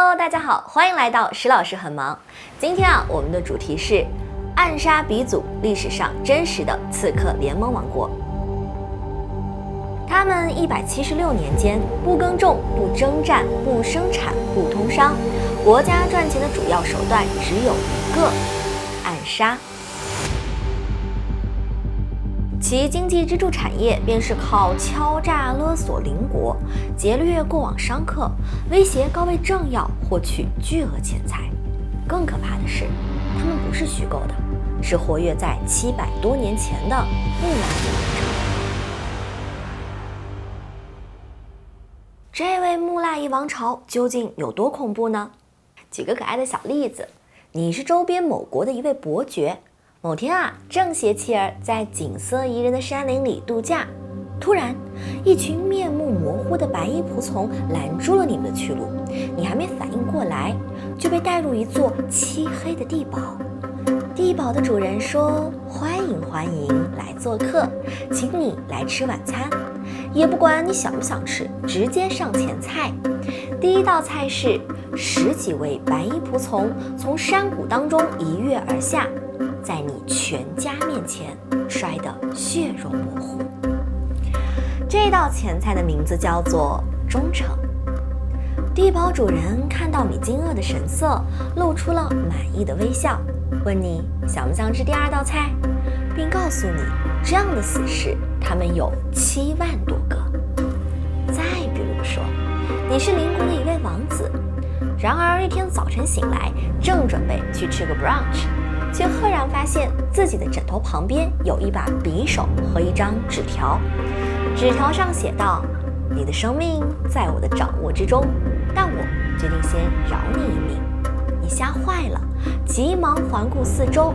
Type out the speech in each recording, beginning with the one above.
Hello， 大家好，欢迎来到石老师很忙。今天我们的主题是暗杀鼻祖，历史上真实的刺客联盟王国。他们176年间不耕种、不征战、不生产、不通商，国家赚钱的主要手段只有一个：暗杀。其经济支柱产业便是靠敲诈勒索邻国，劫掠过往商客，威胁高位政要，获取巨额钱财。更可怕的是，他们不是虚构的，是活跃在700多年前的木兰王朝。这位木腊夷王朝究竟有多恐怖呢？举个可爱的小例子，你是周边某国的一位伯爵，某天正携妻儿在景色宜人的山林里度假，突然一群面目模糊的白衣仆从拦住了你们的去路，你还没反应过来，就被带入一座漆黑的地堡。地堡的主人说：欢迎欢迎，来做客，请你来吃晚餐，也不管你想不想吃，直接上前菜。第一道菜是10几位白衣仆从从山谷当中一跃而下，在你全家面前摔得血肉模糊。这道前菜的名字叫做忠诚。地堡主人看到你惊愕的神色，露出了满意的微笑，问你想不想吃第二道菜，并告诉你这样的死士他们有7万多个。再比如说，你是邻国的一位王子，然而一天早晨醒来，正准备去吃个 brunch， 却赫然发现自己的枕头旁边有一把匕首和一张纸条，纸条上写道：你的生命在我的掌握之中，但我决定先饶你一命。你吓坏了，急忙环顾四周，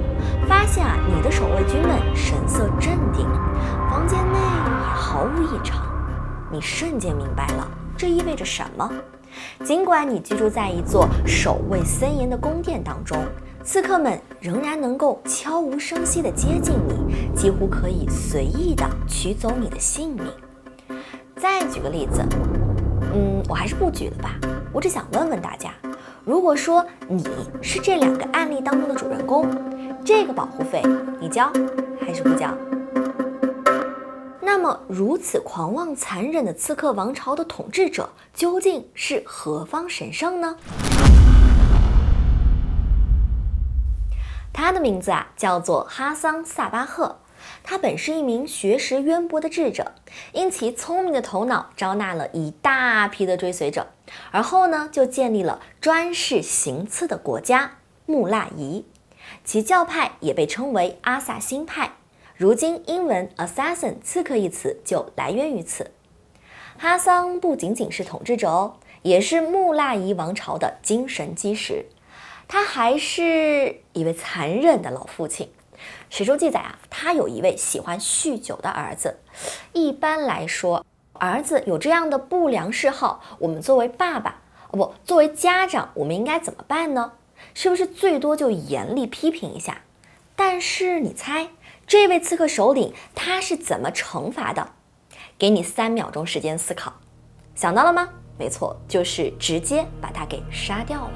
发现你的守卫军们神色镇定，房间内也毫无异常。你瞬间明白了这意味着什么。尽管你居住在一座守卫森严的宫殿当中，刺客们仍然能够悄无声息地接近你，几乎可以随意地取走你的性命。再举个例子，我还是不举了吧。我只想问问大家，如果说你是这2个案例当中的主人公，这个保护费你交还是不交？那么如此狂妄残忍的刺客王朝的统治者究竟是何方神圣呢？他的名字叫做哈桑萨巴赫。他本是一名学识渊博的智者，因其聪明的头脑招纳了一大批的追随者，而后呢就建立了专事行刺的国家木腊夷，其教派也被称为阿萨辛派，如今英文 assassin 刺客一词就来源于此。哈桑不仅仅是统治者哦，也是木腊夷王朝的精神基石，他还是一位残忍的老父亲。史书记载他有一位喜欢酗酒的儿子。一般来说，儿子有这样的不良嗜好，我们作为爸爸，作为家长，我们应该怎么办呢？是不是最多就严厉批评一下？但是你猜，这位刺客首领他是怎么惩罚的？给你3秒钟时间思考，想到了吗？没错，就是直接把他给杀掉了。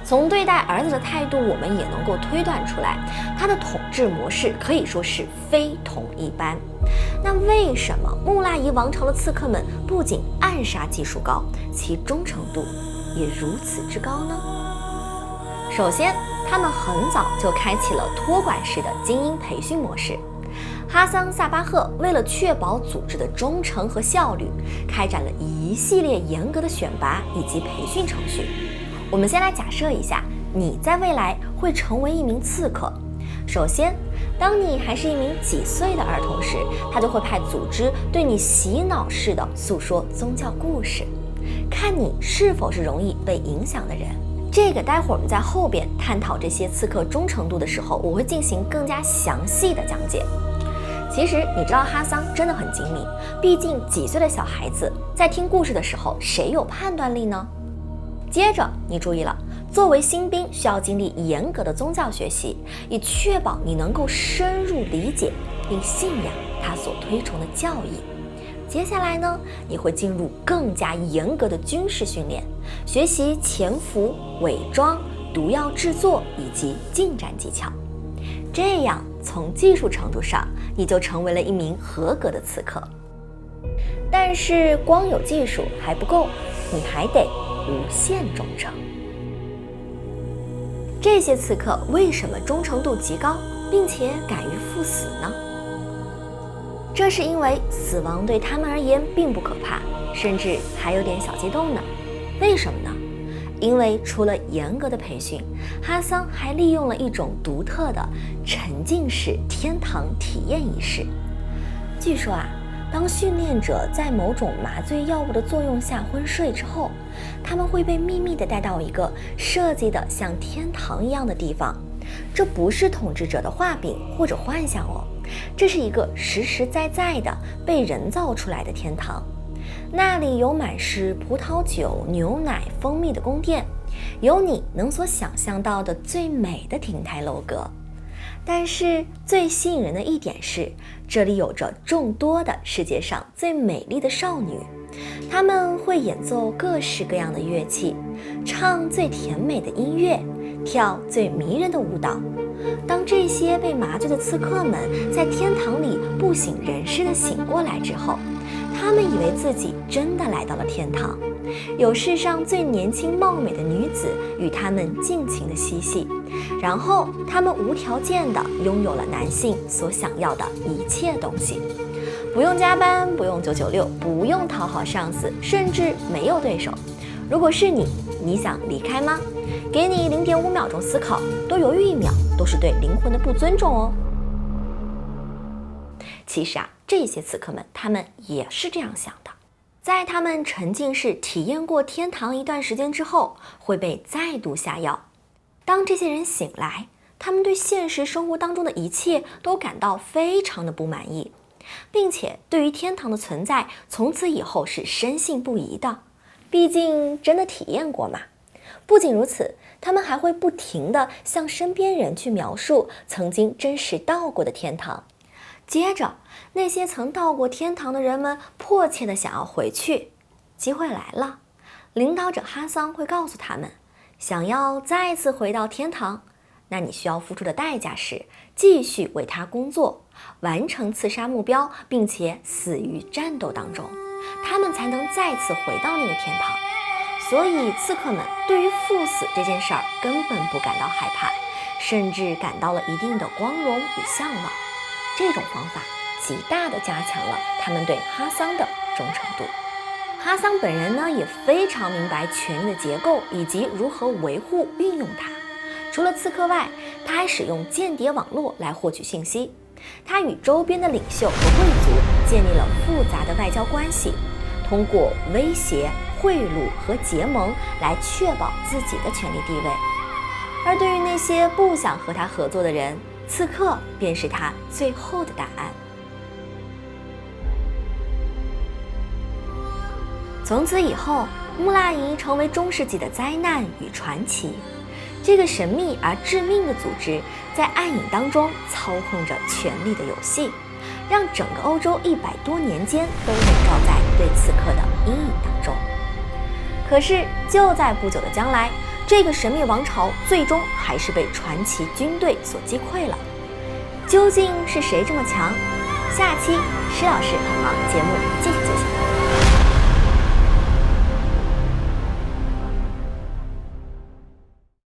从对待儿子的态度，我们也能够推断出来，他的统治模式可以说是非同一般。那为什么木腊夷王朝的刺客们不仅暗杀技术高，其忠诚度也如此之高呢？首先，他们很早就开启了托管式的精英培训模式。哈桑萨巴赫为了确保组织的忠诚和效率，开展了一系列严格的选拔以及培训程序。我们先来假设一下，你在未来会成为一名刺客。首先，当你还是一名几岁的儿童时，他就会派组织对你洗脑式的诉说宗教故事，看你是否是容易被影响的人。这个待会儿我们在后边探讨这些刺客忠诚度的时候，我会进行更加详细的讲解。其实你知道哈桑真的很精明，毕竟几岁的小孩子在听故事的时候，谁有判断力呢？接着你注意了，作为新兵需要经历严格的宗教学习，以确保你能够深入理解并信仰他所推崇的教义。接下来呢，你会进入更加严格的军事训练，学习潜伏、伪装、毒药制作以及近战技巧。这样，从技术程度上，你就成为了一名合格的刺客。但是，光有技术还不够，你还得无限忠诚。这些刺客为什么忠诚度极高，并且敢于赴死呢？这是因为死亡对他们而言并不可怕，甚至还有点小激动呢。为什么呢？因为除了严格的培训，哈桑还利用了一种独特的沉浸式天堂体验仪式。据说当训练者在某种麻醉药物的作用下昏睡之后，他们会被秘密地带到一个设计得像天堂一样的地方。这不是统治者的画饼或者幻想哦，这是一个实实在在的被人造出来的天堂。那里有满是葡萄酒、牛奶、蜂蜜的宫殿，有你能所想象到的最美的亭台楼阁。但是最吸引人的一点是，这里有着众多的世界上最美丽的少女，她们会演奏各式各样的乐器，唱最甜美的音乐，跳最迷人的舞蹈。当这些被麻醉的刺客们在天堂里不省人事地醒过来之后，他们以为自己真的来到了天堂，有世上最年轻貌美的女子与他们尽情的嬉戏，然后他们无条件地拥有了男性所想要的一切东西，不用加班，不用996，不用讨好上司，甚至没有对手。如果是你，你想离开吗？给你0.5秒钟思考，多犹豫1秒都是对灵魂的不尊重哦。其实这些刺客们，他们也是这样想的。在他们沉浸式体验过天堂一段时间之后，会被再度下药。当这些人醒来，他们对现实生活当中的一切都感到非常的不满意，并且对于天堂的存在，从此以后是深信不疑的。毕竟真的体验过嘛。不仅如此，他们还会不停地向身边人去描述曾经真实到过的天堂。接着，那些曾到过天堂的人们迫切地想要回去。机会来了，领导者哈桑会告诉他们，想要再次回到天堂，那你需要付出的代价是继续为他工作，完成刺杀目标，并且死于战斗当中，他们才能再次回到那个天堂。所以刺客们对于赴死这件事儿根本不感到害怕，甚至感到了一定的光荣与向往。这种方法极大地加强了他们对哈桑的忠诚度。哈桑本人呢，也非常明白权力的结构以及如何维护运用它。除了刺客外，他还使用间谍网络来获取信息。他与周边的领袖和贵族建立了复杂的外交关系，通过威胁、贿赂和结盟来确保自己的权力地位。而对于那些不想和他合作的人，刺客便是他最后的答案。从此以后，穆拉伊成为中世纪的灾难与传奇。这个神秘而致命的组织在暗影当中操控着权力的游戏，让整个欧洲100多年间都笼罩在对刺客的阴影当中。可是就在不久的将来，这个神秘王朝最终还是被传奇军队所击溃了。究竟是谁这么强？下期施老师很忙节目继续讲。